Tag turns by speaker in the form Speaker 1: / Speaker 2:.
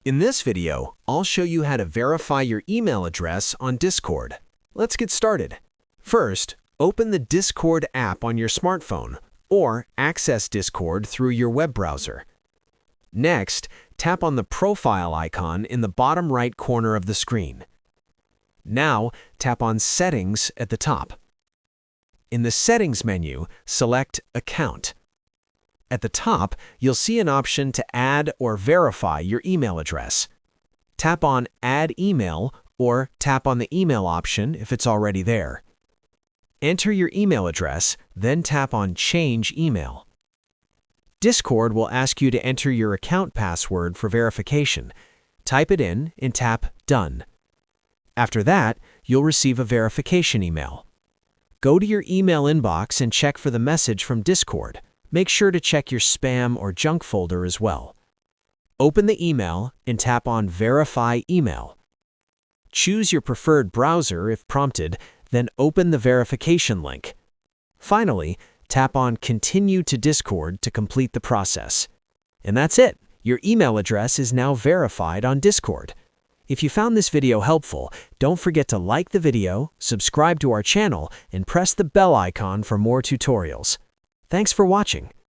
Speaker 1: In this video, I'll show you how to verify your email address on Discord. Let's get started. First, open the Discord app on your smartphone or access Discord through your web browser. Next, tap on the profile icon in the bottom right corner of the screen. Now, tap on Settings at the top. In the Settings menu, select Account. At the top, you'll see an option to add or verify your email address. Tap on Add Email or tap on the email option if it's already there. Enter your email address, then tap on Change Email. Discord will ask you to enter your account password for verification. Type it in and tap Done. After that, you'll receive a verification email. Go to your email inbox and check for the message from Discord. Make sure to check your spam or junk folder as well. Open the email and tap on Verify Email. Choose your preferred browser if prompted, then open the verification link. Finally, tap on Continue to Discord to complete the process. And that's it. Your email address is now verified on Discord. If you found this video helpful, don't forget to like the video, subscribe to our channel, and press the bell icon for more tutorials. Thanks for watching.